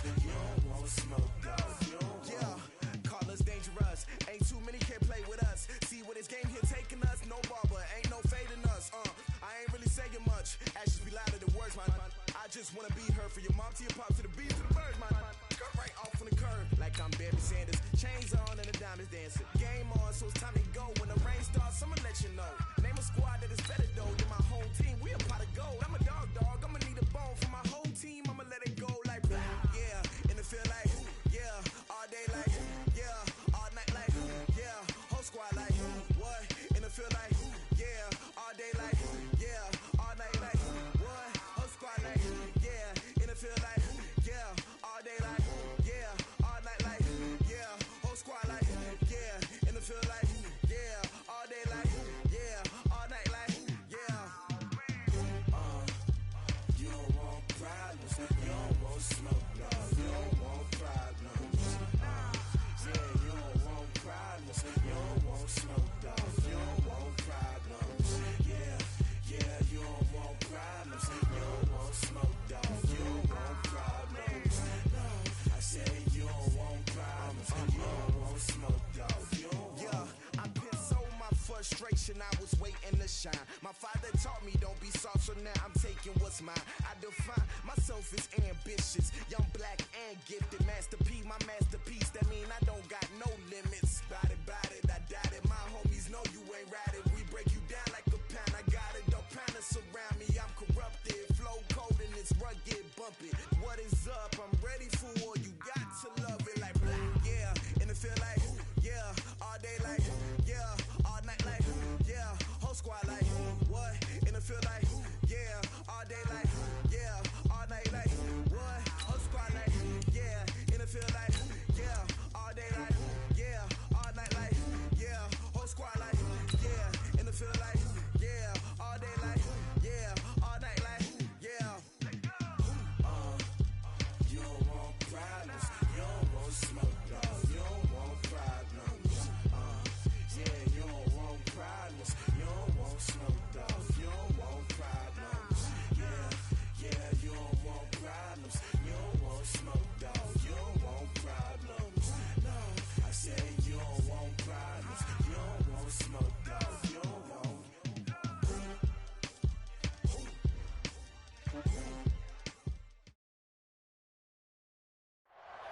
You don't want smoke, dog. Yeah, call us dangerous. Ain't too many can play with us. See where this game here taking us. No barber, ain't no fading us. I ain't really saying much. Actions be louder than words, man. I just wanna be heard for your mom to your pop to the beat to the birds, man. Cut right off on the curb like I'm Barry Sanders. Chains on and the diamonds dancing. Game on, so it's time to go. When the rain starts, I'ma let you know. Name a squad that is better though than my home team. We a pot of gold. I'm a dog. I'ma need a bone for my whole team. I'ma let it go like yeah. And it feel like yeah. All day like yeah. All night like yeah. Whole squad like what? And it feel like yeah. All day like yeah. All night like what? Whole squad like yeah. And it feel like yeah. All day like yeah. All night like yeah. Whole squad like yeah. And it feel like yeah. All day like yeah. All night like yeah. You don't want problems. You don't want smoke, dog. You don't want problems. Yeah, you don't want problems. You don't want smoke, dog. You don't want problems. Yeah, you don't want problems. You don't want smoke, dog. You don't want problems. No, I said you don't want problems. You don't want smoke, dog. You don't want. Yeah, I been so my frustration. I was waiting to shine. My father taught me don't be soft, so now I'm taking what's mine. I define myself as ambitious, young, black, and gifted. Master P, my masterpiece. That mean I don't got no limits. Bout it, I doubt it. My homies know you ain't ride it. We break you down like a pound. I got it. Don't pound us around me. I'm corrupted. Flow cold and it's rugged, bump it. What is up? I'm ready for war. You got to love it like yeah. And it feel like yeah. All day like yeah. All night like yeah. Whole squad like what? And it feel like yeah. All day like yeah. All night like what? Whole squad like yeah. And it feel like yeah. All day like yeah. All night like yeah. Whole squad like yeah. And it feel like yeah. All day like yeah. All night like yeah. You don't want problems. You don't want smoke, dog. You don't want problems. Yeah, you don't want problems. You don't want smoke, dog. You don't want problems. Yeah, you don't want problems. You don't want smoke, dog. You don't want problems. No, I said you don't want problems. You don't want smoke, dog. You don't want.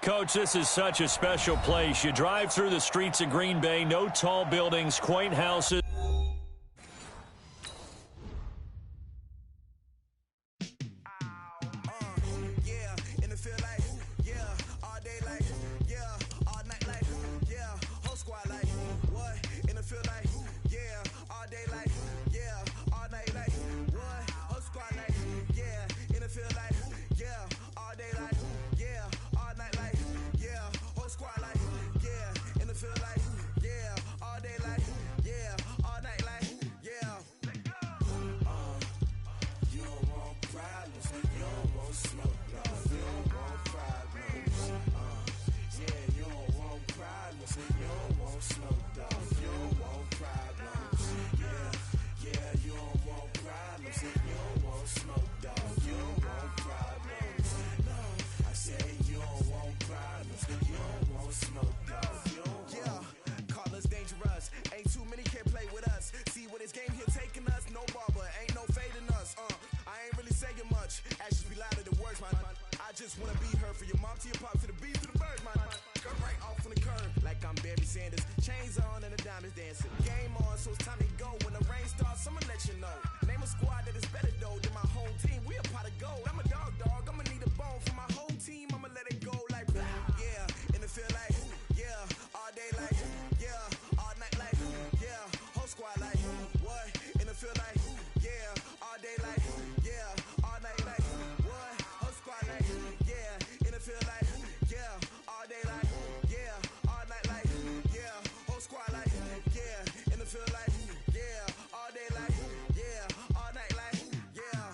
Coach, this is such a special place. You drive through the streets of Green Bay, no tall buildings, quaint houses. Yeah, and it feel like yeah. All day like yeah. All night like yeah. Whole squad like what? And it feel like yeah. All day like yeah. All night like what? Whole squad like yeah. And it feel like yeah. All day like yeah. All night like yeah. Whole squad like yeah. And it feel like yeah. All day like yeah. All night like yeah. You don't want problems. You don't want smoke, dog. You don't want problems. Yeah, you don't want problems. You don't want smoke, dog. You don't want problems. Yeah, you don't want problems. You don't want smoke, dog. You don't want problems. No, I said you don't want problems. You don't want smoke, dog. You don't want. Yeah, call us dangerous. Ain't too many can play with us. See where this game here taking us. No barber, ain't no fading us. I ain't really saying much. Actions be louder than words, man. I just wanna be heard for your mom to your pop to the beat to the birds, man. Cut right off on the curb like I'm Barry Sanders. Chains on and the diamonds dancing. Game on, so it's time to go. When the rain starts, I'ma let you know. Name a squad that is better though than my home team. We a pot of gold. I'm a dog. I'ma need a bone for my whole team. I'ma let it go like yeah. And it feel like yeah. All day like yeah. All night like yeah. Whole squad like what? And it feel like yeah. All day like yeah. All night like what? Whole squad like yeah. And it feel like yeah. All day like yeah. All night like yeah. Whole squad like yeah. And it feel like yeah. All day like yeah. All night like yeah.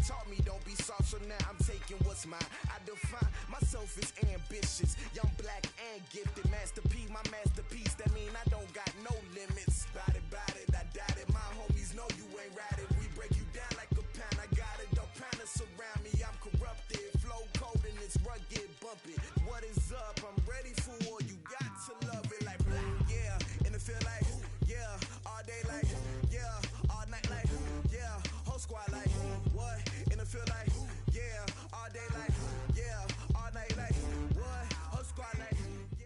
taught me don't be soft, so now I'm taking what's mine. I define myself as ambitious, young, black, and gifted. Master P, my masterpiece. That mean I don't got no limits. Bout it, I doubt it. My homies know you ain't ratted. We break you down like a pound. I got it, don't pound us around me. I'm corrupted, flow cold and it's rugged, bumpy. What is up? I'm ready for war. You got to love it like black, yeah. And it feel like, yeah. All day like, yeah. All night like, yeah. Whole squad like, what? And it feel like, yeah. All day like, yeah. All night like, what? Whole squad like, yeah.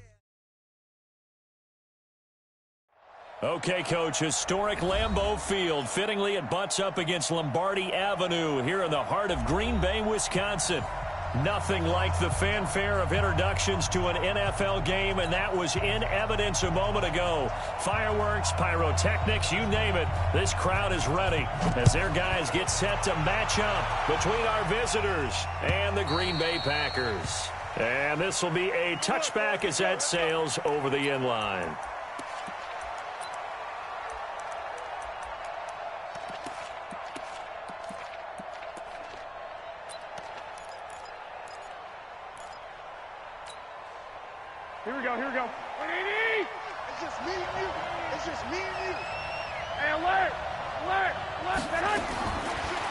Okay, Coach, historic Lambeau Field. Fittingly, it butts up against Lombardi Avenue here in the heart of Green Bay, Wisconsin. Nothing like the fanfare of introductions to an NFL game, and that was in evidence a moment ago. Fireworks, pyrotechnics, you name it. This crowd is ready as their guys get set to match up between our visitors and the Green Bay Packers. And this will be a touchback as that sails over the end line. Here we go. 180! It's just me and you. It's just me and you. Hey, alert!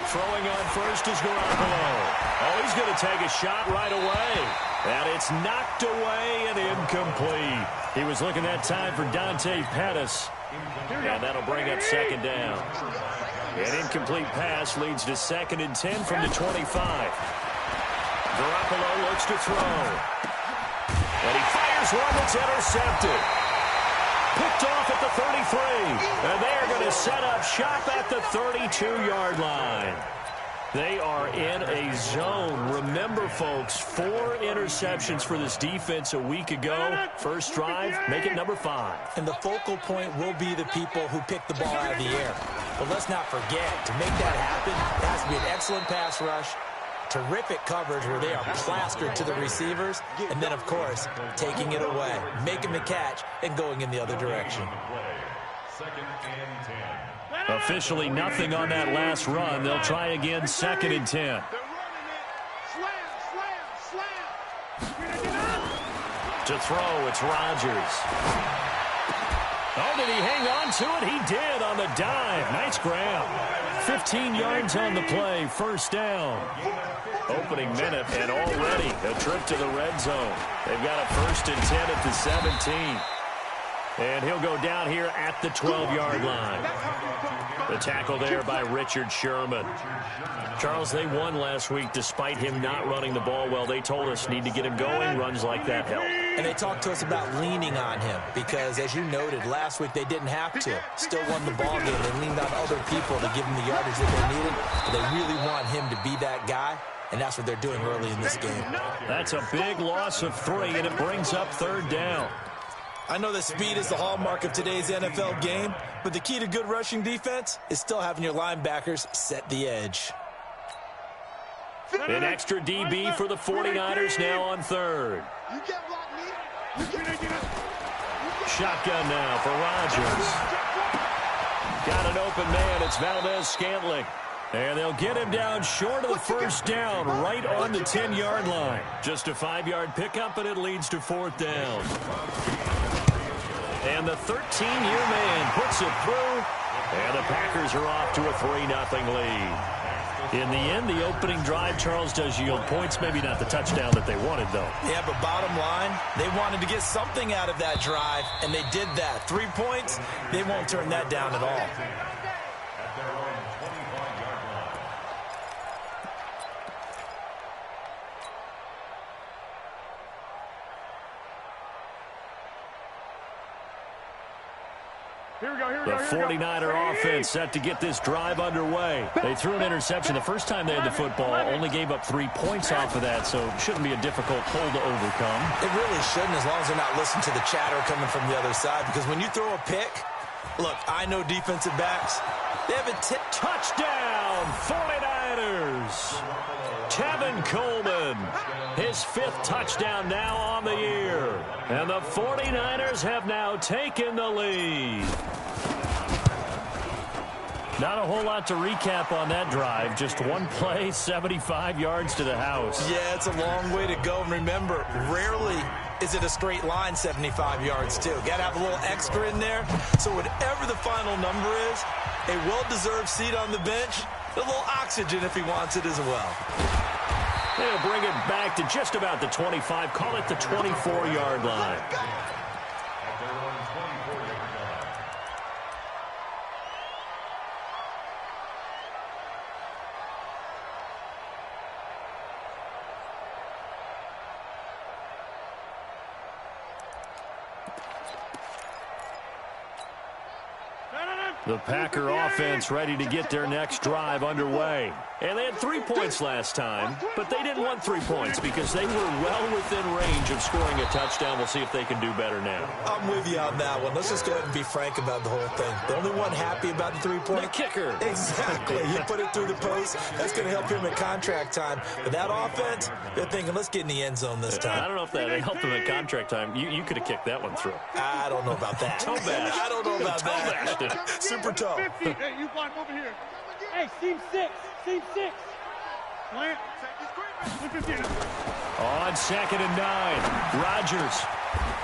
Throwing on first is Garoppolo. Oh, he's going to take a shot right away. And it's knocked away and incomplete. He was looking that time for Dante Pettis. And that'll bring up second down. An incomplete pass leads to 2nd and 10 from the 25. Garoppolo looks to throw. And he fires one that's intercepted. Picked off at the 33. And they're going to set up shop at the 32-yard line. They are in a zone. Remember, folks, 4 interceptions for this defense a week ago. First drive, make it number 5. And the focal point will be the people who pick the ball out of the air. But let's not forget, to make that happen, it has to be an excellent pass rush, terrific coverage where they are plastered to the receivers, and then, of course, taking it away, making the catch, and going in the other direction. Officially nothing on that last run. They'll try again, 2nd and 10. To throw, it's Rodgers. Oh, did he hang on to it? He did on the dive. Nice grab. 15 yards on the play, first down. Opening minute, and already a trip to the red zone. They've got a 1st and 10 at the 17. And he'll go down here at the 12-yard line. The tackle there by Richard Sherman. Charles, they won last week despite him not running the ball well. They told us need to get him going. Runs like that help. And they talked to us about leaning on him because, as you noted, last week they didn't have to. Still won the ball game. They leaned on other people to give them the yardage that they needed. But they really want him to be that guy, and that's what they're doing early in this game. That's a big loss of 3, and it brings up 3rd down. I know that speed is the hallmark of today's NFL game, but the key to good rushing defense is still having your linebackers set the edge. An extra DB for the 49ers now on 3rd. You can't block me. Shotgun now for Rodgers. Got an open man. It's Valdez-Scantling. And they'll get him down short of the first down, right on the 10-yard line. Just a 5-yard pickup, and it leads to 4th down. And the 13-year man puts it through, and the Packers are off to a 3-0 lead. In the end, the opening drive, Charles, does yield points. Maybe not the touchdown that they wanted, though. Yeah, but bottom line, they wanted to get something out of that drive, and they did that. 3 points, they won't turn that down at all. The 49er offense set to get this drive underway. They threw an interception the first time they had the football, only gave up 3 points off of that, so it shouldn't be a difficult hole to overcome. It really shouldn't, as long as they're not listening to the chatter coming from the other side, because when you throw a pick, look, I know defensive backs, they have a touchdown, 49ers. Tevin Coleman, his 5th touchdown now on the year. And the 49ers have now taken the lead. Not a whole lot to recap on that drive. Just one play, 75 yards to the house. Yeah, it's a long way to go. And remember, rarely is it a straight line 75 yards, too. Got to have a little extra in there. So whatever the final number is, a well-deserved seat on the bench, a little oxygen if he wants it as well. They'll bring it back to just about the 25. Call it the 24-yard line. The Packer offense ready to get their next drive underway. And they had 3 points last time, but they didn't want 3 points because they were well within range of scoring a touchdown. We'll see if they can do better now. I'm with you on that one. Let's just go ahead and be frank about the whole thing. The only one happy about the 3-point? The kicker. Exactly. He put it through the post. That's going to help him at contract time. But that offense, they're thinking, let's get in the end zone this time. I don't know if that helped him at contract time. You could have kicked that one through. I don't know about that. Toe bash. I don't know about that. Toe Super toe. 50. Hey, you block over here. Hey, seam 6. Seam 6. Plant. On 2nd and 9, Rodgers.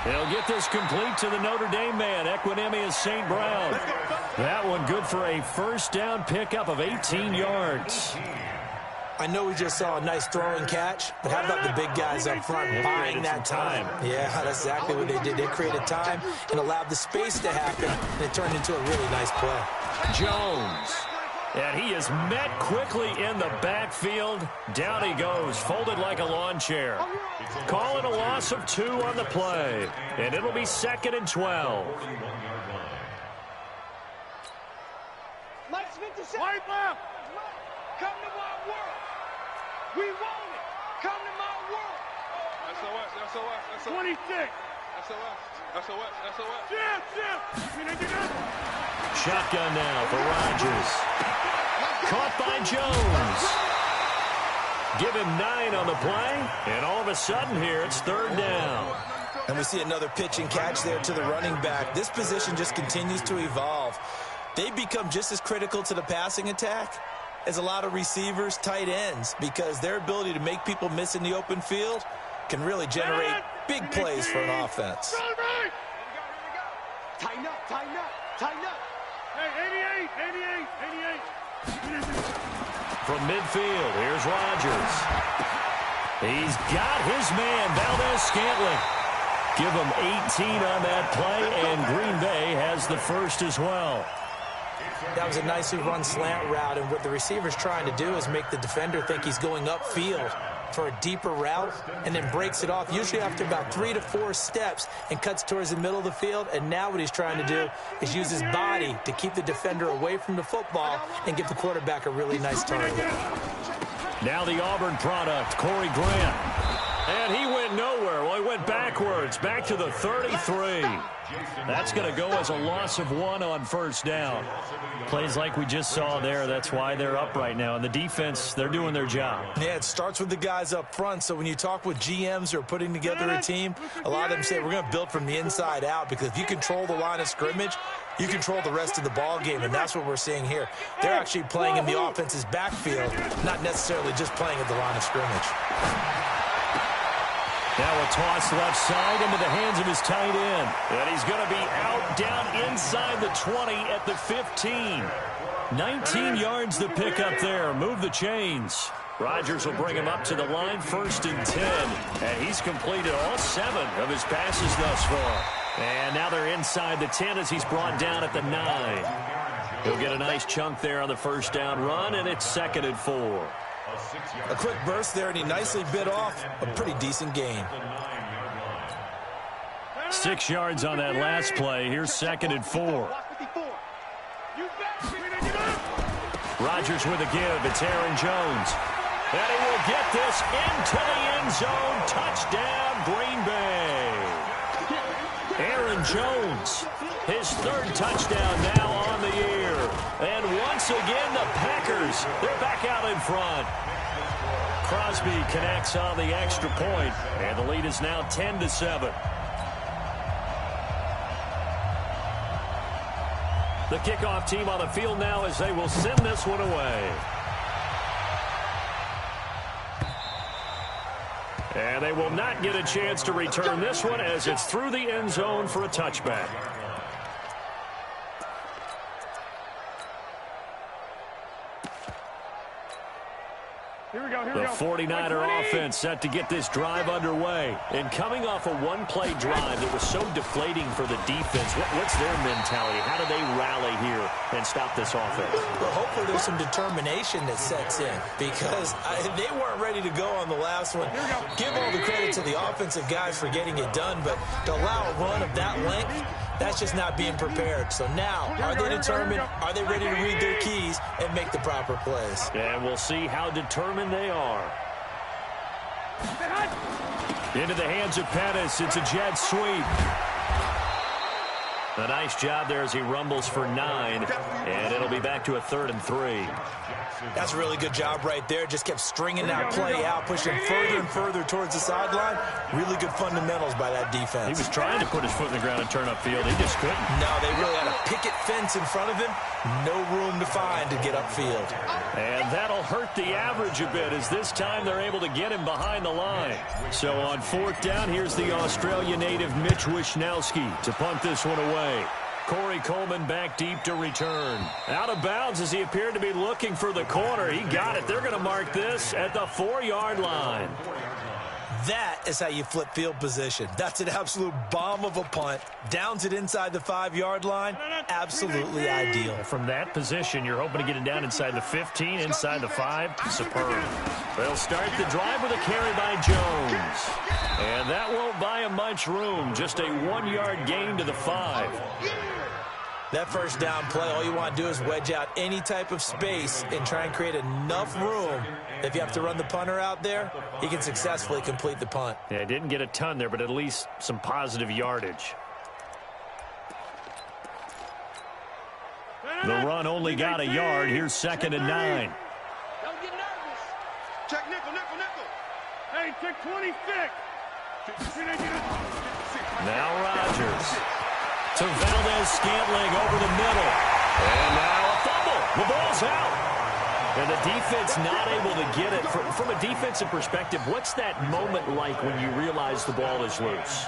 He'll get this complete to the Notre Dame man, Equinemius St. Brown. That one good for a first down pickup of 18 yards. I know we just saw a nice throwing catch, but how about the big guys up front buying that time? Yeah, that's exactly what they did. They created time and allowed the space to happen, and it turned into a really nice play. Jones. And he is met quickly in the backfield. Down he goes, folded like a lawn chair. Calling a loss of 2 on the play. And it'll be 2nd and 12. White left. Come to my world. We want it. Come to my world. SOS. 26. SOS. Shift. Shotgun now for Rodgers. Caught by Jones. Give him 9 on the play, and all of a sudden here, it's 3rd down. And we see another pitch and catch there to the running back. This position just continues to evolve. They become just as critical to the passing attack as a lot of receivers, tight ends, because their ability to make people miss in the open field can really generate big plays for an offense. Tighten up. Hey, 88. From midfield, here's Rodgers. He's got his man, Valdez-Scantling. Give him 18 on that play, and Green Bay has the first as well. That was a nicely run slant route, and what the receiver's trying to do is make the defender think he's going upfield for a deeper route, and then breaks it off, usually after about 3 to 4 steps, and cuts towards the middle of the field. And now what he's trying to do is use his body to keep the defender away from the football and give the quarterback a really nice target. Now the Auburn product, Corey Grant. And he went nowhere. Well, he went backwards, back to the 33. That's going to go as a loss of 1 on first down. Plays like we just saw there. That's why they're up right now. And the defense, they're doing their job. Yeah, it starts with the guys up front. So when you talk with GMs who are putting together a team, a lot of them say we're going to build from the inside out, because if you control the line of scrimmage, you control the rest of the ball game, and that's what we're seeing here. They're actually playing in the offense's backfield, not necessarily just playing at the line of scrimmage. Now a toss left side into the hands of his tight end. And he's going to be out down inside the 20 at the 15. 19 yards to pick up there. Move the chains. Rodgers will bring him up to the line, 1st and 10. And he's completed all 7 of his passes thus far. And now they're inside the 10 as he's brought down at the 9. He'll get a nice chunk there on the first down run, and it's 2nd and 4. A quick burst there, and he nicely bit off a pretty decent gain. 6 yards on that last play. Here's 2nd and 4. Rodgers with a give. It's Aaron Jones. And he will get this into the end zone. Touchdown, Green Bay. Aaron Jones, his 3rd touchdown now on the year. And once again, the Packers, they're back out in front. Crosby connects on the extra point, and the lead is now 10-7. The kickoff team on the field now as they will send this one away. And they will not get a chance to return this one as it's through the end zone for a touchback. The 49er offense set to get this drive underway. And coming off a one-play drive that was so deflating for the defense, what's their mentality? How do they rally here and stop this offense? Well, hopefully there's some determination that sets in because they weren't ready to go on the last one. Give all the credit to the offensive guys for getting it done, but to allow a run of that length, that's just not being prepared. So now, are they determined? Are they ready to read their keys and make the proper plays? And we'll see how determined they are. Into the hands of Pettis. It's a jet sweep. A nice job there as he rumbles for 9. And it'll be back to a 3rd and 3. That's a really good job right there. Just kept stringing that play out, pushing further and further towards the sideline. Really good fundamentals by that defense. He was trying to put his foot in the ground and turn upfield. He just couldn't. No, they really had a picket fence in front of him. No room to find to get upfield. And that'll hurt the average a bit as this time they're able to get him behind the line. So on 4th down, here's the Australia native Mitch Wishnowski to punt this one away. Corey Coleman back deep to return. Out of bounds as he appeared to be looking for the corner. He got it. They're going to mark this at the 4-yard line. That is how you flip field position. That's an absolute bomb of a punt. Downs it inside the 5-yard line. Absolutely ideal. From that position, you're hoping to get it down inside the 15, inside the 5. Superb. They'll start the drive with a carry by Jones. And that won't buy him much room. Just a 1-yard gain to the 5. That first down play, all you want to do is wedge out any type of space and try and create enough room. If you have to run the punter out there, he can successfully complete the punt. Yeah, didn't get a ton there, but at least some positive yardage. The run only got a yard. Here's 2nd and 9. Don't get nervous. Check nickel, nickel, nickel. Hey, check 26. Now Rodgers. To Valdez-Scantling over the middle. And now a fumble. The ball's out. And the defense not able to get it. From a defensive perspective, what's that moment like when you realize the ball is loose?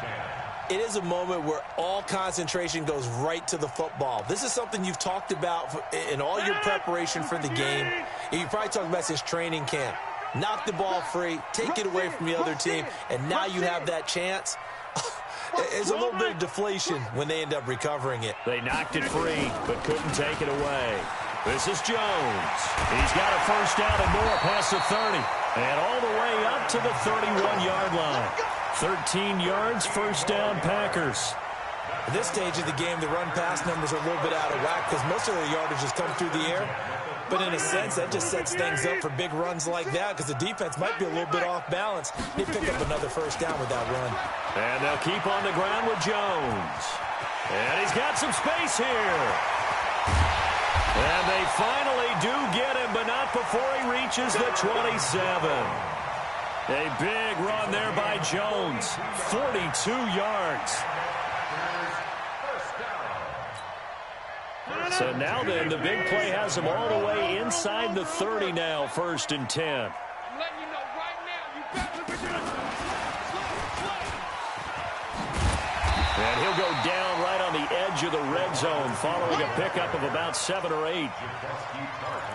It is a moment where all concentration goes right to the football. This is something you've talked about in all your preparation for the game. You probably talked about since training camp. Knock the ball free, take it away from the other team, and now you have that chance. It's a little bit of deflation when they end up recovering it. They knocked it free, but couldn't take it away. This is Jones. He's got a first down and more past the 30. And all the way up to the 31-yard line. 13 yards, first down, Packers. At this stage of the game, the run-pass numbers are a little bit out of whack because most of the yardage has come through the air. But in a sense, that just sets things up for big runs like that because the defense might be a little bit off balance. They pick up another first down with that run. And they'll keep on the ground with Jones. And he's got some space here. And they finally do get him, but not before he reaches the 27. A big run there by Jones. 42 yards. So now then, the big play has him all the way inside the 30 now, 1st and 10. I'm letting you know right now, you got to And he'll go down right on the edge of the red zone following a pickup of about 7 or 8.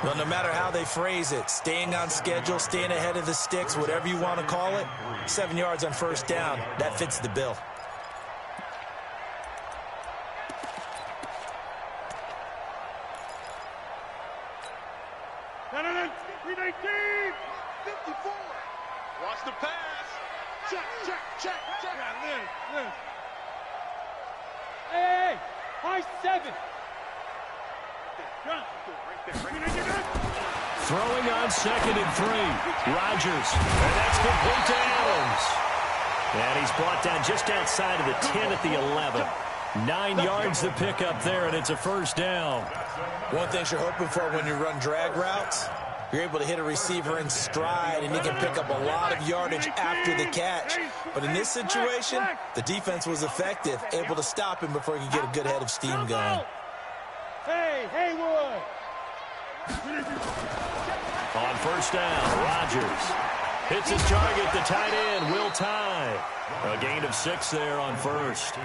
Well, no matter how they phrase it, staying on schedule, staying ahead of the sticks, whatever you want to call it, 7 yards on first down, that fits the bill. Watch the pass. Check, check, check, check. Yeah, Liz. Hey, high 7. Throwing on 2nd and 3. Rodgers. And that's complete to Adams. And he's brought down just outside of the 10 at the 11. 9 yards to pick up there, and it's a first down. One thing you're hoping for when you run drag routes, you're able to hit a receiver in stride, and he can pick up a lot of yardage after the catch. But in this situation, the defense was effective, able to stop him before he could get a good head of steam going. Hey, Haywood! On first down, Rodgers hits his target. The tight end will tie. A gain of 6 there on first.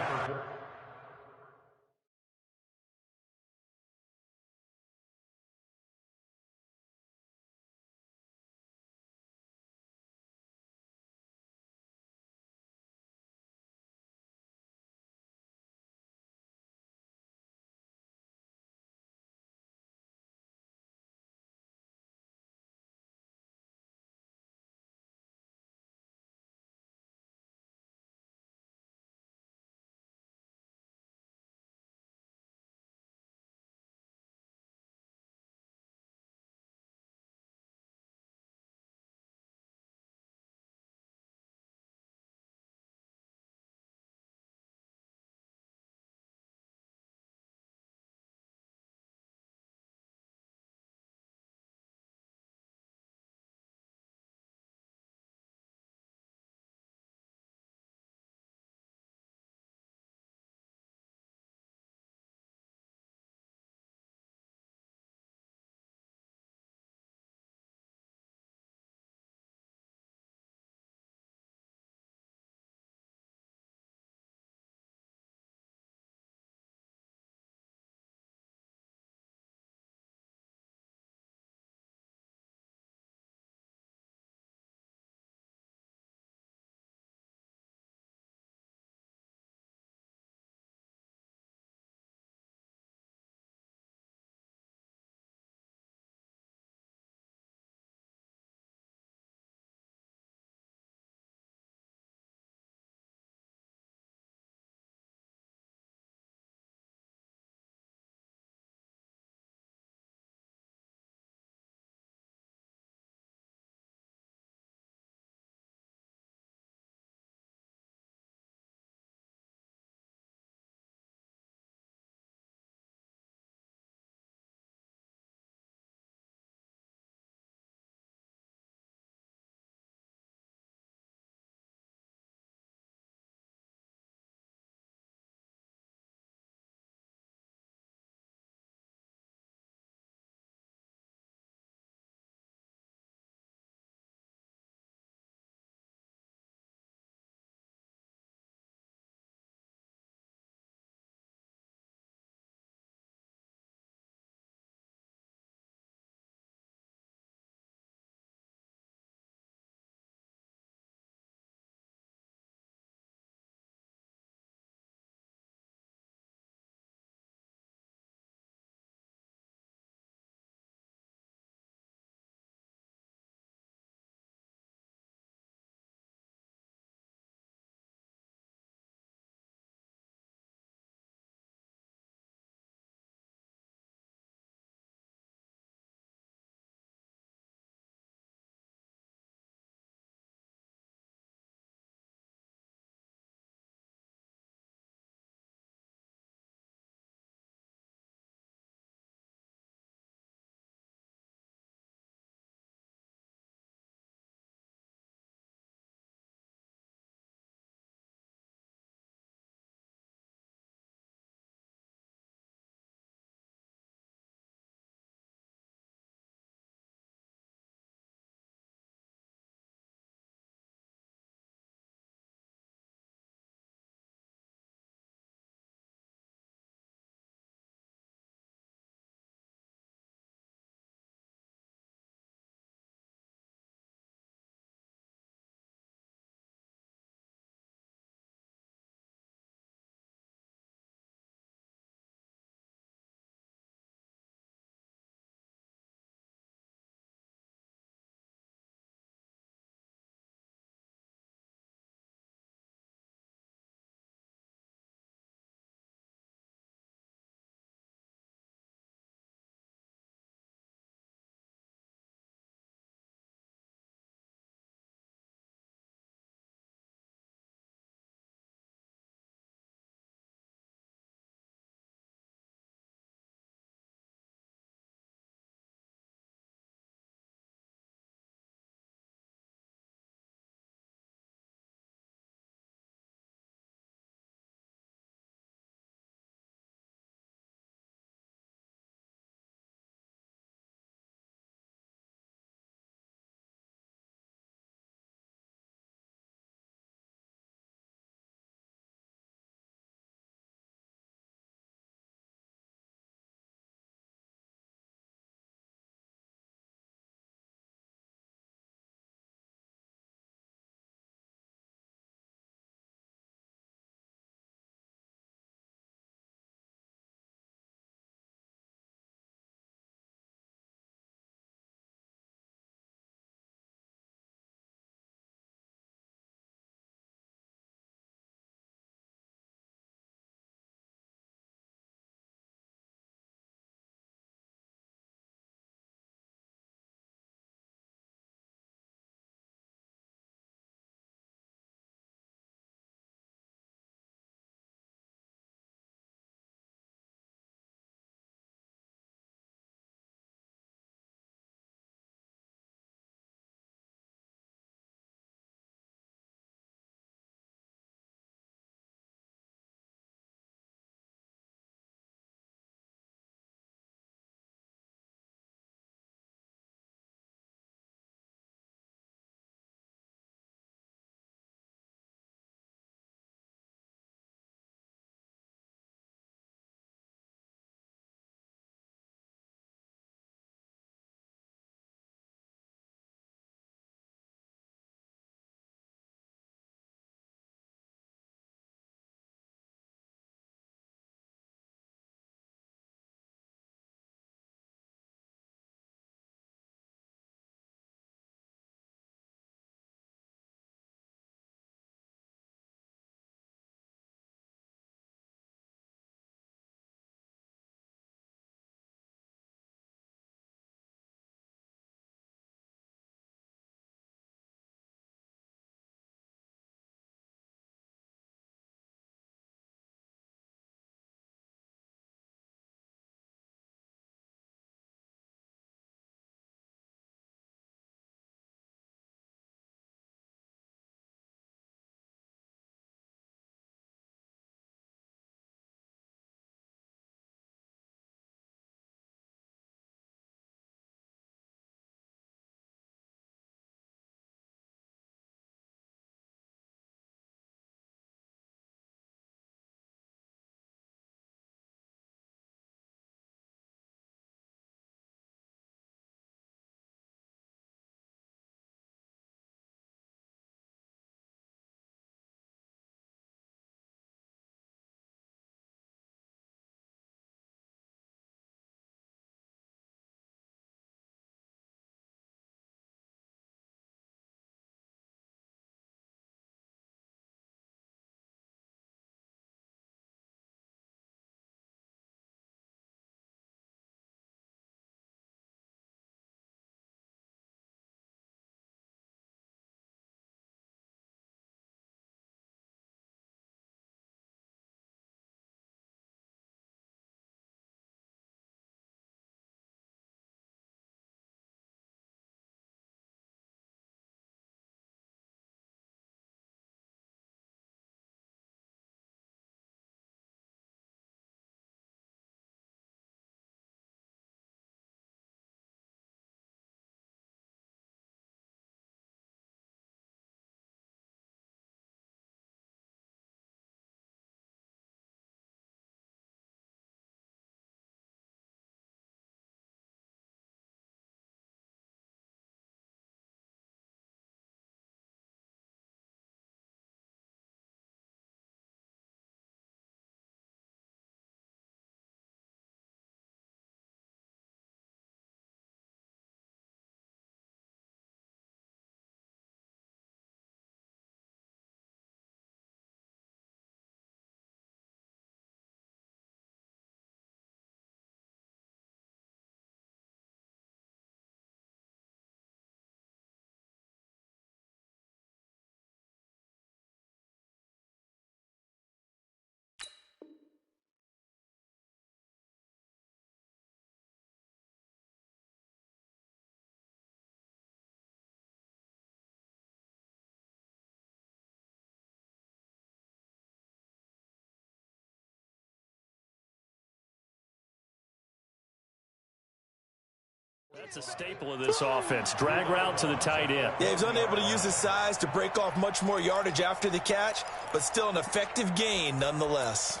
That's a staple of this offense. Drag route to the tight end. Yeah, he's unable to use his size to break off much more yardage after the catch, but still an effective gain nonetheless.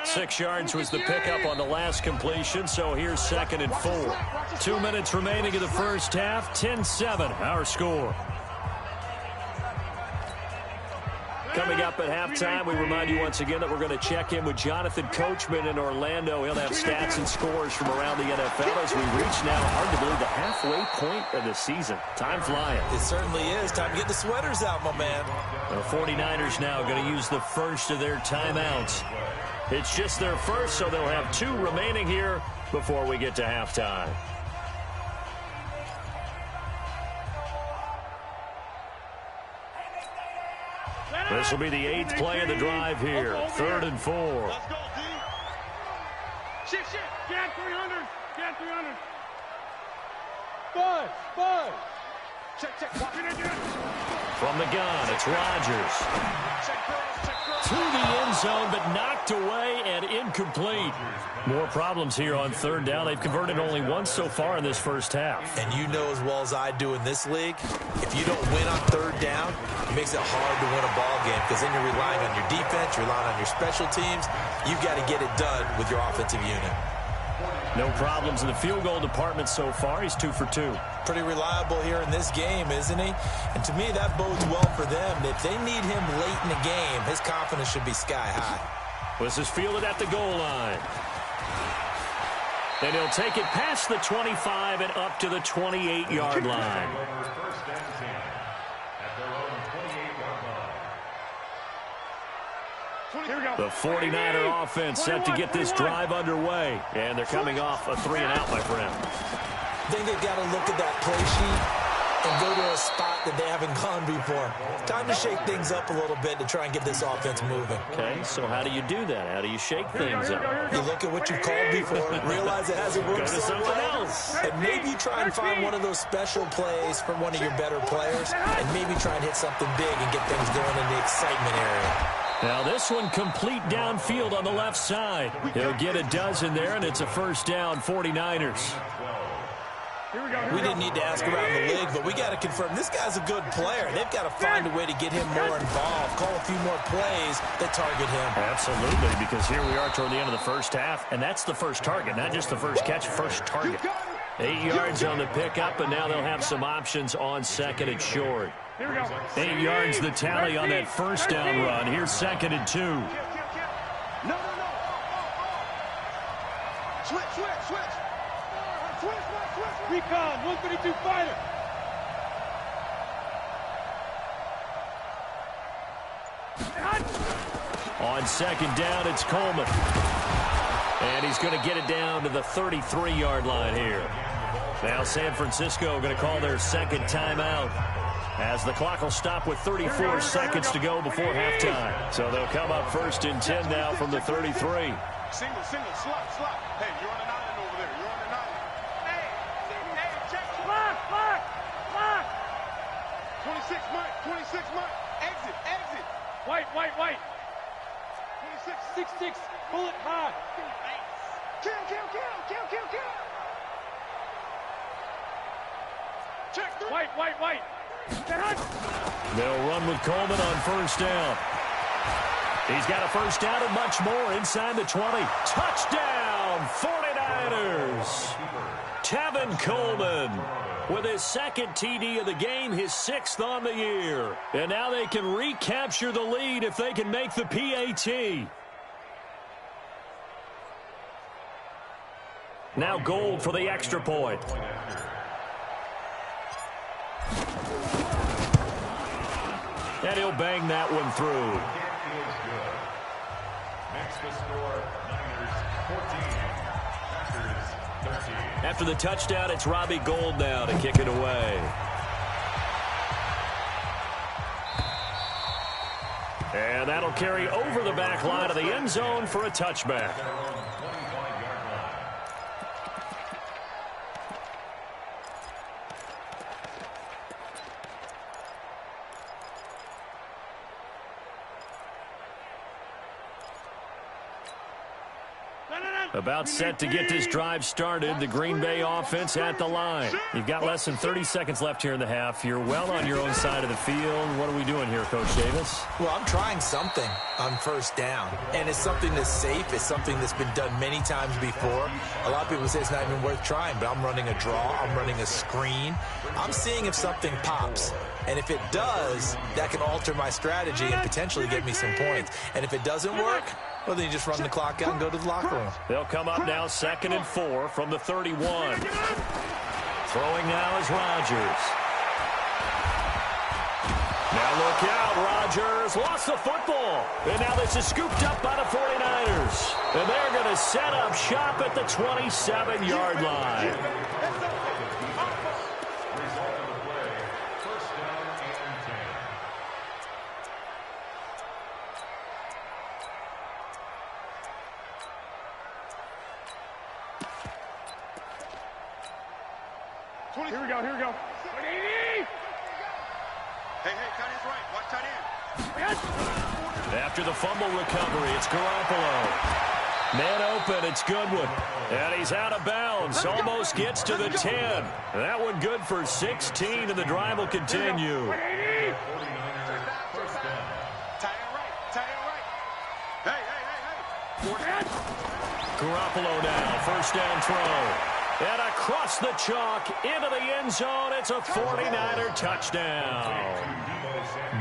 6 yards was the pickup on the last completion, so here's 2nd and 4. 2 minutes remaining in the first half, 10-7, our score. Coming up at halftime, we remind you once again that we're going to check in with Jonathan Coachman in Orlando. He'll have stats and scores from around the NFL as we reach now, hard to believe, the halfway point of the season. Time flying. It certainly is. Time to get the sweaters out, my man. The 49ers now going to use the first of their timeouts. It's just their first, so they'll have 2 remaining here before we get to halftime. This will be the 8th play of the drive here. 3rd and 4. Let's go, D. Shift. Get 300. Get 300. Bud. Check. From the gun, it's Rodgers. Check girls. To the end zone, but knocked away and incomplete. More problems here on 3rd down. They've converted only once so far in this first half. And you know as well as I do in this league, if you don't win on 3rd down, it makes it hard to win a ball game because then you're relying on your defense, you're relying on your special teams. You've got to get it done with your offensive unit. No problems in the field goal department so far. He's 2 for 2. Pretty reliable here in this game, isn't he? And to me, that bodes well for them. If they need him late in the game, his confidence should be sky high. This is fielded at the goal line. And he'll take it past the 25 and up to the 28-yard line. The 49er offense set to get this drive underway. And they're coming off a 3-and-out, my friend. I think they've got to look at that play sheet and go to a spot that they haven't gone before. Time to shake things up a little bit to try and get this offense moving. Okay, so how do you do that? How do you shake things up? You look at what you've called before, realize it hasn't worked Go to someone else. and maybe try and find one of those special plays from one of your better players, and maybe try and hit something big and get things going in the excitement area. Now this one complete downfield on the left side. He'll get a dozen there, and it's a first down, 49ers. We didn't need to ask around the league, but we got to confirm this guy's a good player. They've got to find a way to get him more involved, call a few more plays that target him. Absolutely, because here we are toward the end of the first half, and that's the first target, not just the first catch, first target. 8 yards on the pickup, and now they'll have some options on 2nd and short. 8 yards the tally on that first down run. Here's 2nd and 2. No. Switch. Recon, 132 fighter. On 2nd down, it's Coleman. And he's going to get it down to the 33-yard line here. Now San Francisco going to call their 2nd timeout, as the clock will stop with 34 seconds to go before halftime. So they'll come up 1st and 10 now from the 33. Single, slot. Hey, you're on an island over there. You're on an island. Hey, check. Block. 26 mark. Exit. White. 26. 6-6. Bullet high. Kill. Check. White. They'll run with Coleman on 1st down. He's got a first down and much more inside the 20. Touchdown, 49ers. Tevin Coleman with his 2nd TD of the game, his 6th on the year. And now they can recapture the lead if they can make the PAT. Now Gold for the extra point. And he'll bang that one through. After the touchdown, it's Robbie Gould now to kick it away. And that'll carry over the back line of the end zone for a touchback. About set to get this drive started. The Green Bay offense at the line. You've got less than 30 seconds left here in the half. You're well on your own side of the field. What are we doing here, Coach Davis? Well, I'm trying something on first down, and it's something that's safe. It's something that's been done many times before. A lot of people say it's not even worth trying, but I'm running a draw. I'm running a screen. I'm seeing if something pops. And if it does, that can alter my strategy and potentially get me some points. And if it doesn't work, well, then you just run the clock out and go to the locker room. They'll come up now 2nd and 4 from the 31. Throwing now is Rodgers. Now look out, Rodgers lost the football. And now this is scooped up by the 49ers. And they're going to set up shop at the 27-yard line. 20. Here we go. Hey, tight end's right. Watch tight end. After the fumble recovery, it's Garoppolo. Man open, it's Goodwin. And he's out of bounds. Almost gets to the 10. That one good for 16, and the drive will continue. Tight end right. Hey. Garoppolo now, first down throw. And across the chalk, into the end zone, it's a 49er touchdown.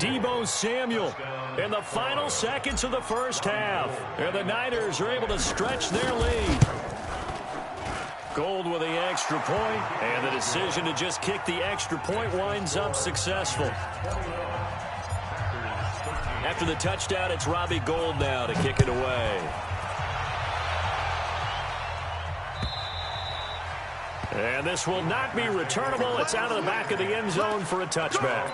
Deebo Samuel in the final seconds of the first half. And the Niners are able to stretch their lead. Gold with the extra point, and the decision to just kick the extra point winds up successful. After the touchdown, it's Robbie Gould now to kick it away. And this will not be returnable. It's out of the back of the end zone for a touchback.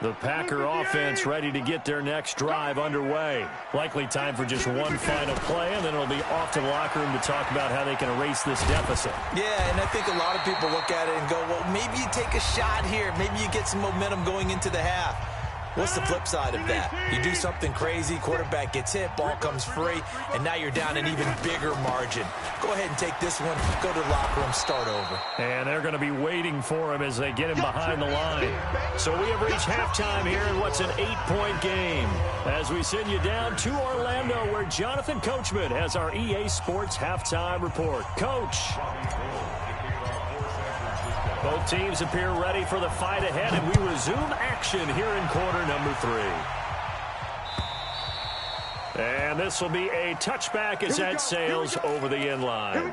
The Packer offense ready to get their next drive underway. Likely time for just one final play, and then it'll be off to the locker room to talk about how they can erase this deficit. Yeah, and I think a lot of people look at it and go, well, maybe you take a shot here. Maybe you get some momentum going into the half. What's the flip side of that? You do something crazy, quarterback gets hit, ball comes free, and now you're down an even bigger margin. Go ahead and take this one, go to the locker room, start over. And they're going to be waiting for him as they get him behind the line. So we have reached halftime here in what's an 8-point game. As we send you down to Orlando, where Jonathan Coachman has our EA Sports halftime report. Coach. Both teams appear ready for the fight ahead, and we resume action here in quarter number 3. And this will be a touchback as that sails over the end line.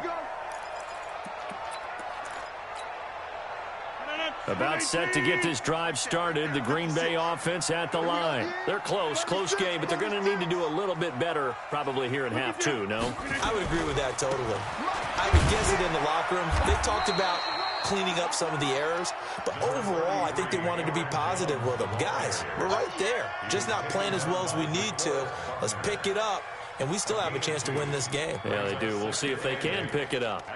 About set to get this drive started. The Green Bay offense at the line. They're close game, but they're going to need to do a little bit better probably here in half 2, no? I would agree with that totally. I would guess it in the locker room. They talked about cleaning up some of the errors, but overall I think they wanted to be positive with them. Guys, we're right there, just not playing as well as we need to. Let's pick it up, and we still have a chance to win this game. Yeah, they do. We'll see if they can pick it up.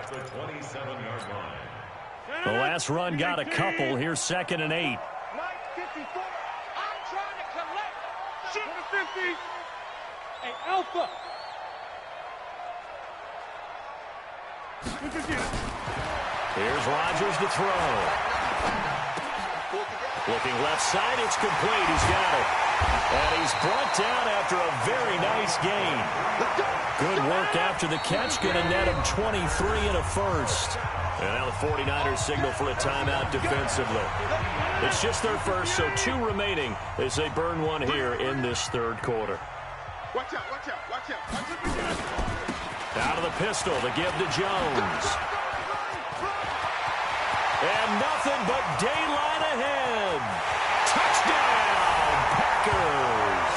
The last run got a couple. Here's 2nd and 8. Mike 54. I'm trying to collect. Shoot the 50. Hey, Alpha. Here's Rodgers to throw. Looking left side, it's complete. He's got it. And he's brought down after a very nice gain. Good work after the catch. Going to net him 23 and a first. And now the 49ers signal for a timeout defensively. It's just their first, so 2 remaining as they burn one here in this third quarter. Watch out. Out of the pistol, the give to Jones. And nothing but daylight ahead. Touchdown, Packers.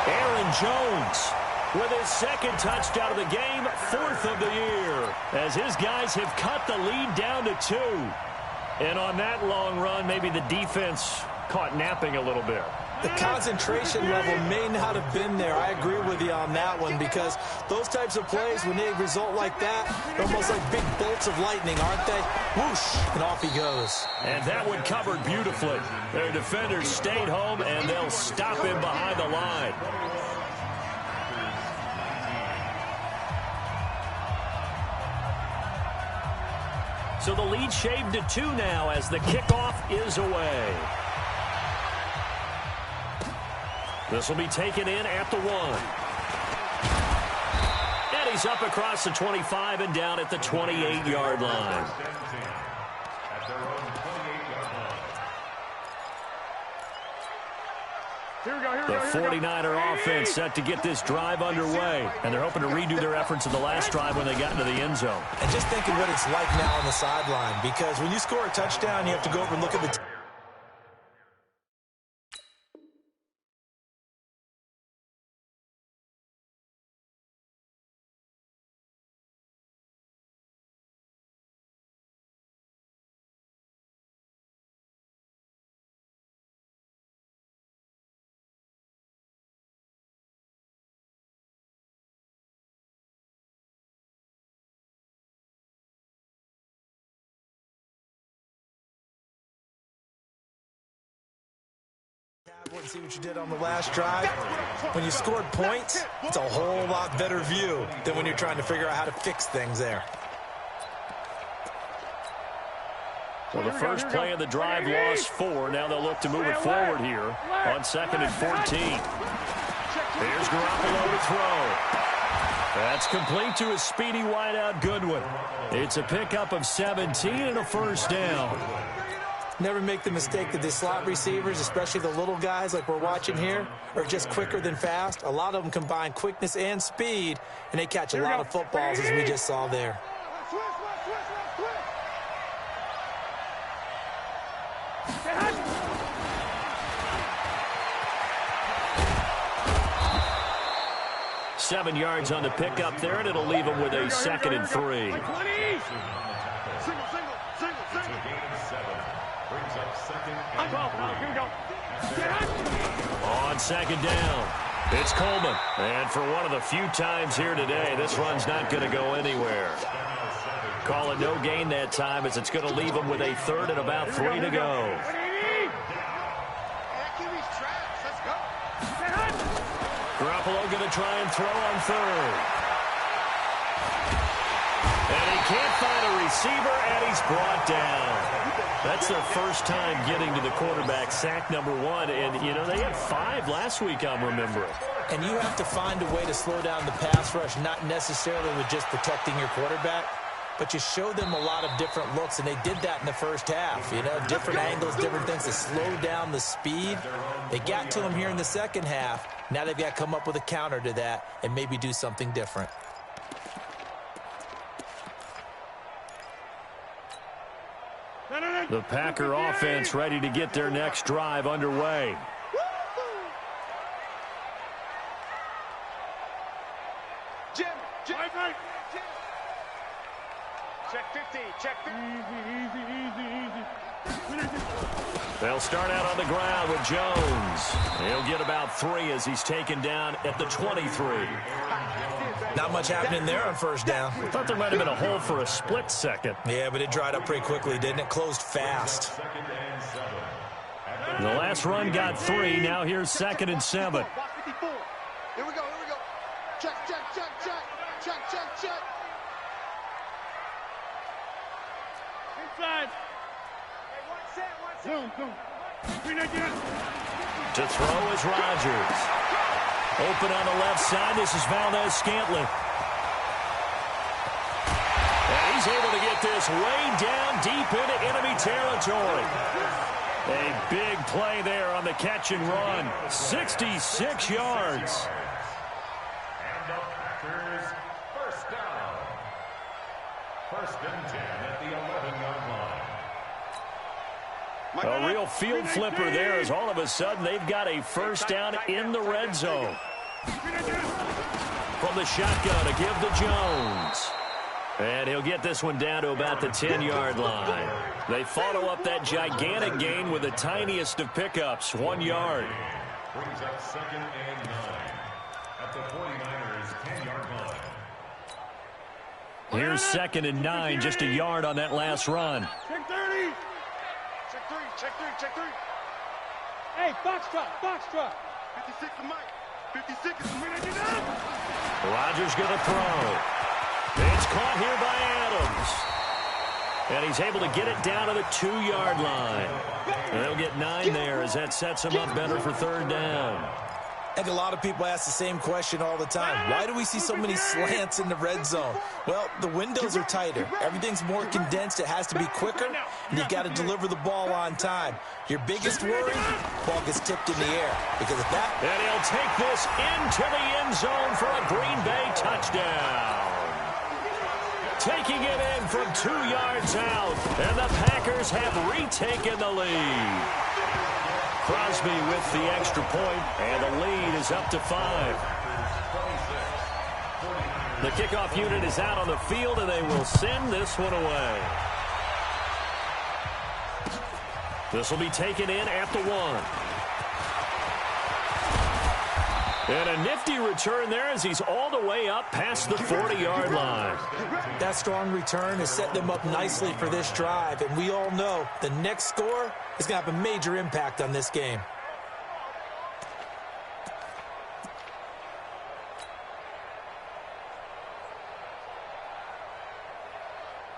Aaron Jones with his 2nd touchdown of the game, 4th of the year, as his guys have cut the lead down to 2. And on that long run, maybe the defense caught napping a little bit. The concentration level may not have been there. I agree with you on that one, because those types of plays, when they result like that, they're almost like big bolts of lightning, aren't they? Whoosh, and off he goes. And that one covered beautifully. Their defenders stayed home, and they'll stop him behind the line. So the lead shaved to 2 now as the kickoff is away. This will be taken in at the 1. And he's up across the 25 and down at the 28-yard line. The 49er offense set to get this drive underway, and they're hoping to redo their efforts in the last drive when they got into the end zone. And just thinking what it's like now on the sideline, because when you score a touchdown, you have to go over and look at the and see what you did on the last drive. When you scored points, it's a whole lot better view than when you're trying to figure out how to fix things there. Well, the first play of the drive lost 4. Now they'll look to move it forward here on 2nd and 14. Here's Garoppolo to throw. That's complete to a speedy wideout Goodwin. It's a pickup of 17 and a first down. Never make the mistake that the slot receivers, especially the little guys like we're watching here, are just quicker than fast. A lot of them combine quickness and speed, and they catch a lot of footballs, as we just saw there. Seven yards on the pickup there, and it'll leave them with a 2nd and 3. On 2nd down, it's Coleman. And for one of the few times here today, this run's not going to go anywhere. Call it no gain that time, as it's going to leave them with a 3rd and about 3 to go. Garoppolo going to try and throw on 3rd. And he can't find a receiver, and he's brought down. That's their first time getting to the quarterback, sack number 1. And, you know, they had 5 last week, I'm remembering. And you have to find a way to slow down the pass rush, not necessarily with just protecting your quarterback, but you show them a lot of different looks, and they did that in the first half. You know, different angles, different things to slow down the speed. They got to him here in the second half. Now they've got to come up with a counter to that and maybe do something different. The Packer offense ready to get their next drive underway. Jim. Check 50, check 50. Easy. They'll start out on the ground with Jones. He'll get about 3 as he's taken down at the 23. Not much happening there on first down. I thought there might have been a hole for a split second. Yeah, but it dried up pretty quickly, didn't it? Closed fast. The last run got 3. Now here's 2nd and 7. Here we go. Check. Inside. Zoom. To throw is Rodgers. Open on the left side. This is Valdez-Scantling. And he's able to get this way down deep into enemy territory. A big play there on the catch and run. 66 yards. And the Packers first down. 1st and 10 at the 11-yard line. A real field flipper there, as all of a sudden they've got a first down in the red zone. From the shotgun to give to Jones. And he'll get this one down to about the 10-yard line. They follow up that gigantic gain with the tiniest of pickups, 1 yard. Brings up 2nd and 9 at the 49ers 10-yard line. Here's 2nd and 9, just a yard on that last run. Check 30. Check three. Hey, box truck. 56 to Mike. 56 is Rodgers going to throw. It's caught here by Adams. And he's able to get it down to the 2-yard line. And they'll get 9 there as that sets him up better for third down. I think a lot of people ask the same question all the time. Why do we see so many slants in the red zone? Well, the windows are tighter. Everything's more condensed. It has to be quicker, and you've got to deliver the ball on time. Your biggest worry, ball gets tipped in the air. Because of that... And he'll take this into the end zone for a Green Bay touchdown. Taking it in from 2 yards out, and the Packers have retaken the lead. Crosby with the extra point, and the lead is up to 5. The kickoff unit is out on the field, and they will send this one away. This will be taken in at the 1. And a nifty return there as he's all the way up past the 40-yard line. That strong return has set them up nicely for this drive, and we all know the next score is going to have a major impact on this game.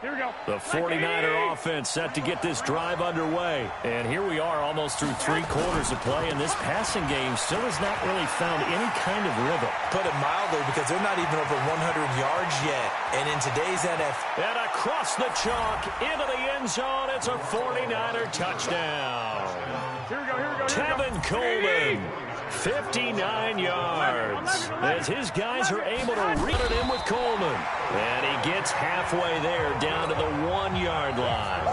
Here we go. The 49er offense set to get this drive underway. And here we are almost through 3 quarters of play, and this passing game still has not really found any kind of rhythm. Put it mildly, because they're not even over 100 yards yet. And in today's NFL... And across the chalk, into the end zone, it's a 49er touchdown. Here we go, here we go. Tevin Coleman, 59 yards. As his guys are able to run it in with Coleman. And he gets halfway there, down to the 1-yard line.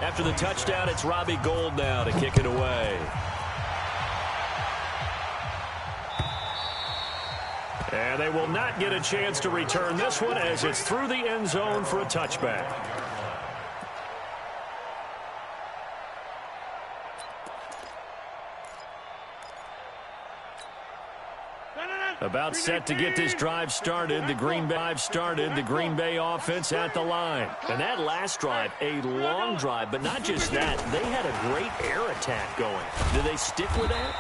After the touchdown, it's Robbie Gould now to kick it away. And they will not get a chance to return this one as it's through the end zone for a touchback. About set to get this drive started. The Green Bay offense at the line. And that last drive, a long drive, but not just that. They had a great air attack going. Do they stick with that?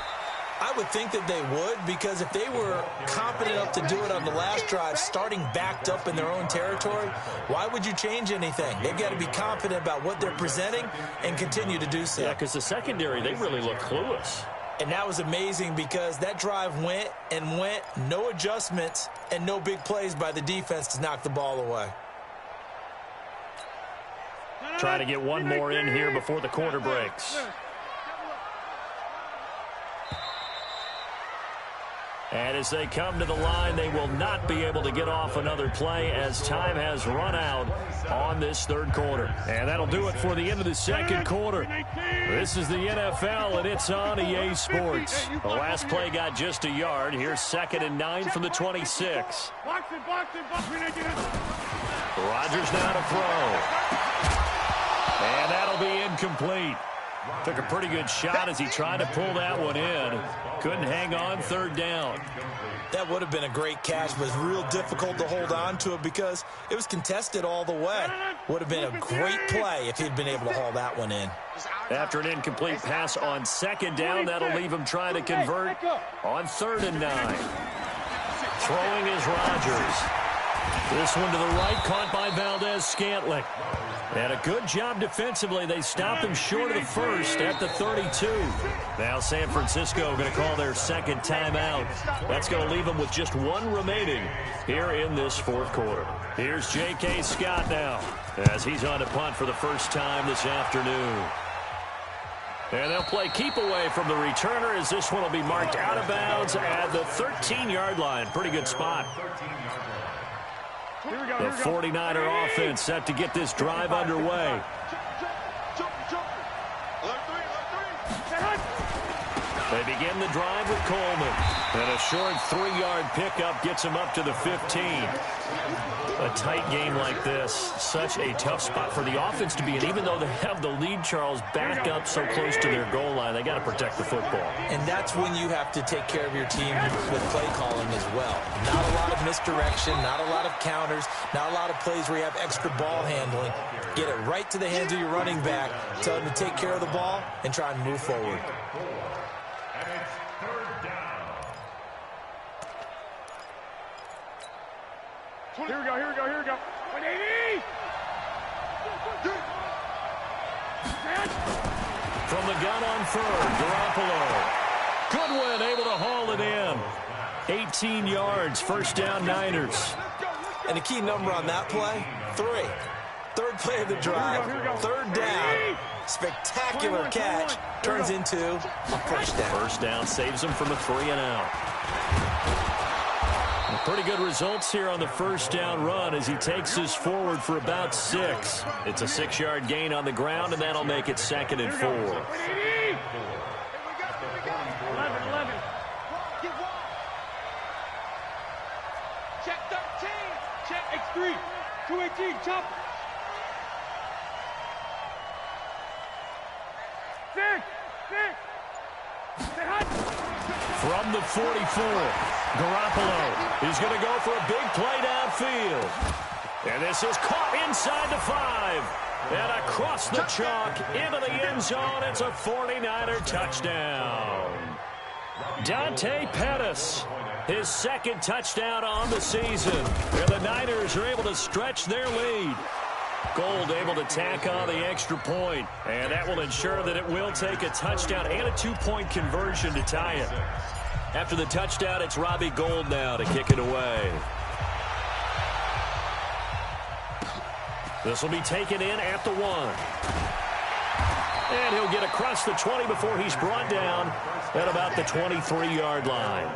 I would think that they would, because if they were confident enough to do it on the last drive, starting backed up in their own territory, why would you change anything? They've got to be confident about what they're presenting and continue to do so. Yeah, because the secondary, they really look clueless. And that was amazing because that drive went and went, no adjustments, and no big plays by the defense to knock the ball away. Try to get one more in here before the quarter breaks. And as they come to the line, they will not be able to get off another play as time has run out on this third quarter. And that'll do it for the end of the second quarter. This is the NFL, and it's on EA Sports. The last play got just a yard. Here's 2nd and 9 from the 26. Rodgers now to throw. And that'll be incomplete. Took a pretty good shot as he tried to pull that one in. Couldn't hang on, third down. That would have been a great catch, but it was real difficult to hold on to it because it was contested all the way. Would have been a great play if he'd been able to haul that one in. After an incomplete pass on 2nd down, that'll leave him trying to convert on 3rd and 9. Throwing is Rodgers. This one to the right, caught by Valdez-Scantling. And a good job defensively. They stopped him short of the first at the 32. Now San Francisco going to call their 2nd timeout. That's going to leave them with just 1 remaining here in this 4th quarter. Here's J.K. Scott now as he's on to punt for the first time this afternoon. And they'll play keep away from the returner as this one will be marked out of bounds at the 13-yard line. Pretty good spot. The 49er offense set to get this drive underway. They begin the drive with Coleman. And a short 3-yard pickup gets him up to the 15. A tight game like this, such a tough spot for the offense to be in. Even though they have the lead, Charles, back up so close to their goal line, they got to protect the football. And that's when you have to take care of your team with play calling as well. Not a lot of misdirection, not a lot of counters, not a lot of plays where you have extra ball handling. Get it right to the hands of your running back, tell him to take care of the ball, and try and move forward. Here we go, here we go, here we go. 180! From the gun on third, Garoppolo. Goodwin able to haul it in. 18 yards, first down Niners. And the key number on that play, 3. Third play of the drive, third down. Spectacular catch turns into a first down. First down saves them from a 3-and-out. Pretty good results here on the first down run as he takes us forward for about 6. It's a 6-yard gain on the ground, and that'll make it 2nd and 4. 11. Check 13. Check X3. 218. Chop. 6. From the 44, Garoppolo is going to go for a big play downfield. And this is caught inside the 5. And across the chalk into the end zone. It's a 49er touchdown. Dante Pettis, his 2nd touchdown on the season. And the Niners are able to stretch their lead. Gold able to tack on the extra point, and that will ensure that it will take a touchdown and a 2-point conversion to tie it. After the touchdown, it's Robbie Gould now to kick it away. This will be taken in at the 1. And he'll get across the 20 before he's brought down at about the 23-yard line.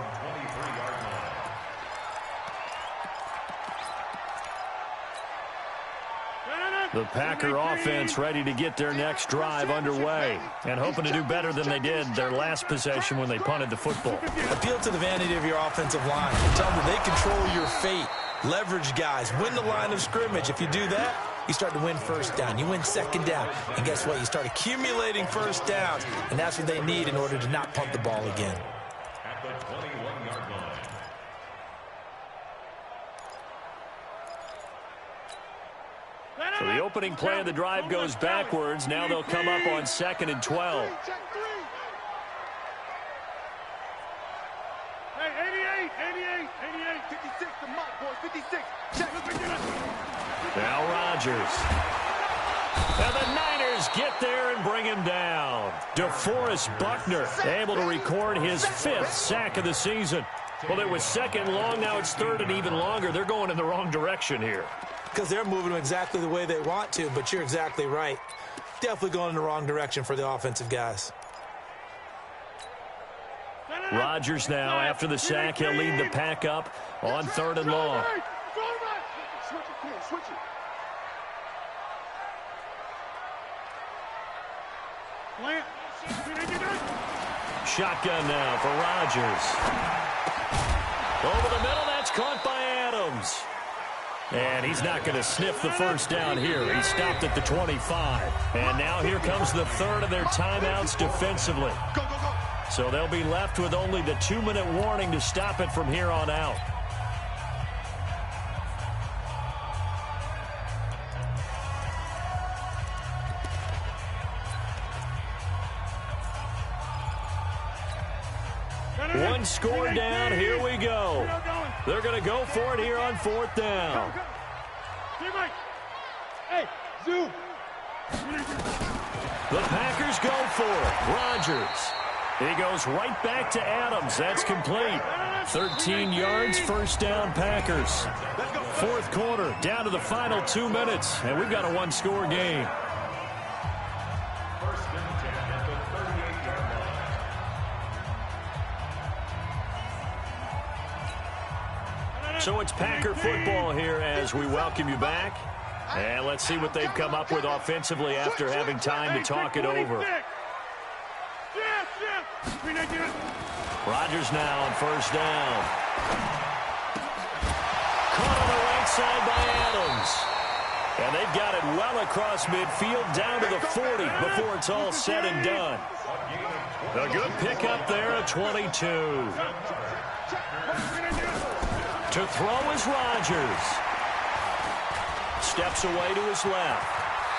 The Packer offense ready to get their next drive underway and hoping to do better than they did their last possession when they punted the football. Appeal to the vanity of your offensive line. Tell them they control your fate. Leverage guys. Win the line of scrimmage. If you do that, you start to win first down. You win second down. And guess what? You start accumulating first downs. And that's what they need in order to not punt the ball again. At the 21-yard line. So the opening play of the drive goes backwards. Now they'll come up on 2nd and 12. Hey, 88, 56, the mark, boy, 56. Check. Now Rodgers. And the Niners get there and bring him down. DeForest Buckner able to record his 5th sack of the season. Well, it was 2nd long. Now it's 3rd and even longer. They're going in the wrong direction here. Because they're moving them exactly the way they want to, but you're exactly right. Definitely going in the wrong direction for the offensive guys. Rodgers now, after the sack, he'll lead the pack up on 3rd and long. Switch it. Shotgun now for Rodgers. Over the middle, that's caught by Adams. And he's not going to sniff the first down here. He stopped at the 25. And now here comes the 3rd of their timeouts defensively. So they'll be left with only the 2-minute warning to stop it from here on out. One score down. Here we go. They're going to go for it here on 4th down. Hey, zoom. The Packers go for it. Rodgers. He goes right back to Adams. That's complete. 13 yards, first down Packers. 4th quarter, down to the final 2 minutes, and we've got a 1-score game. So it's Packer football here as we welcome you back. And let's see what they've come up with offensively after having time to talk it over. Rodgers now on 1st down. Caught on the right side by Adams. And they've got it well across midfield down to the 40 before it's all said and done. A good pickup there at 22. To throw is Rodgers. Steps away to his left.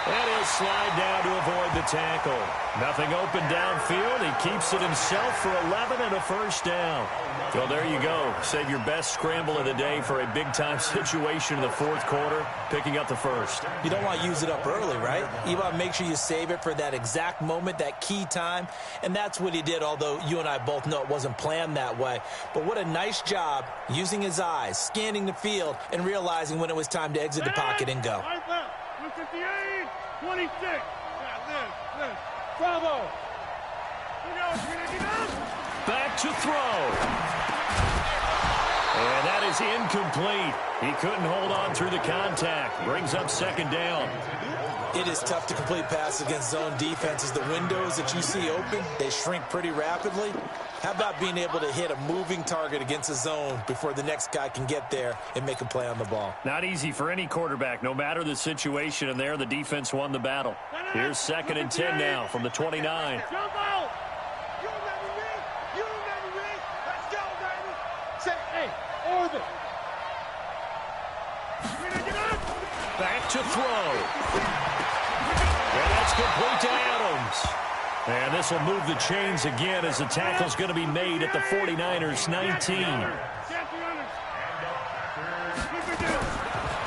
And he'll slide down to avoid the tackle. Nothing open downfield. He keeps it himself for 11 and a first down. Well, there you go. Save your best scramble of the day for a big-time situation in the fourth quarter, picking up the first. You don't want to use it up early, right? You want to make sure you save it for that exact moment, that key time. And that's what he did, although you and I both know it wasn't planned that way. But what a nice job using his eyes, scanning the field, and realizing when it was time to exit the pocket and go. 26. Liz. Bravo. Back to throw. And that is incomplete. He couldn't hold on through the contact. Brings up second down. It is tough to complete passes against zone defenses. The windows that you see open, they shrink pretty rapidly. How about being able to hit a moving target against a zone before the next guy can get there and make a play on the ball? Not easy for any quarterback, no matter the situation, and there the defense won the battle. Here's 2nd and 10 now from the 29. Jump out! You never read. Let's go, baby. Say, hey, orbit. Back to throw. And that's complete to Adams. And this will move the chains again as the tackle's going to be made at the 49ers 19.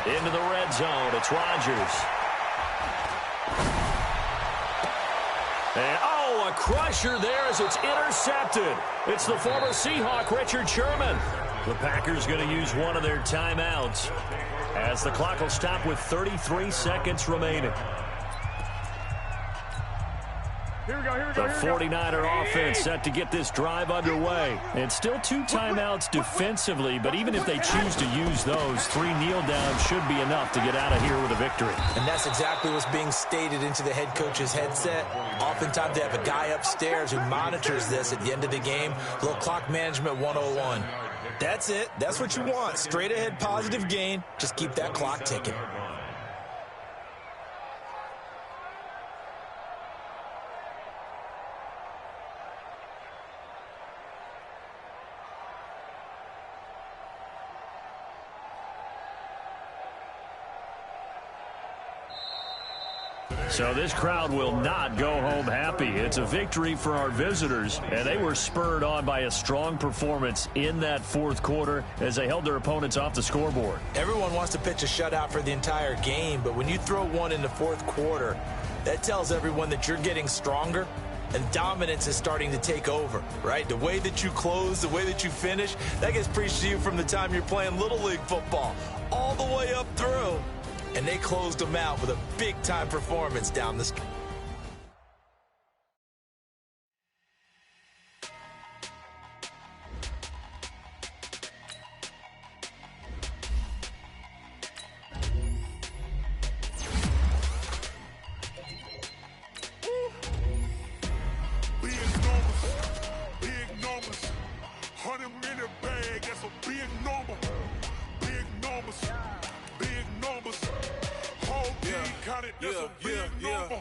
Into the red zone. It's Rodgers. And, a crusher there as it's intercepted. It's the former Seahawk, Richard Sherman. The Packers going to use one of their timeouts as the clock will stop with 33 seconds remaining. Here we go. The 49er offense set to get this drive underway. And still 2 timeouts defensively, but even if they choose to use those, 3 kneel downs should be enough to get out of here with a victory. And that's exactly what's being stated into the head coach's headset. Oftentimes they have a guy upstairs who monitors this at the end of the game. A little clock management 101. That's it. That's what you want. Straight ahead positive gain. Just keep that clock ticking. So this crowd will not go home happy. It's a victory for our visitors, and they were spurred on by a strong performance in that fourth quarter as they held their opponents off the scoreboard. Everyone wants to pitch a shutout for the entire game, but when you throw one in the fourth quarter, that tells everyone that you're getting stronger and dominance is starting to take over, right? The way that you close, the way that you finish, that gets preached to you from the time you're playing Little League football all the way up through. And they closed them out with a big-time performance down the street. Big numbers. 100-minute bag, that's a big number. Big numbers. Big numbers. Whole team counted, that's a big number.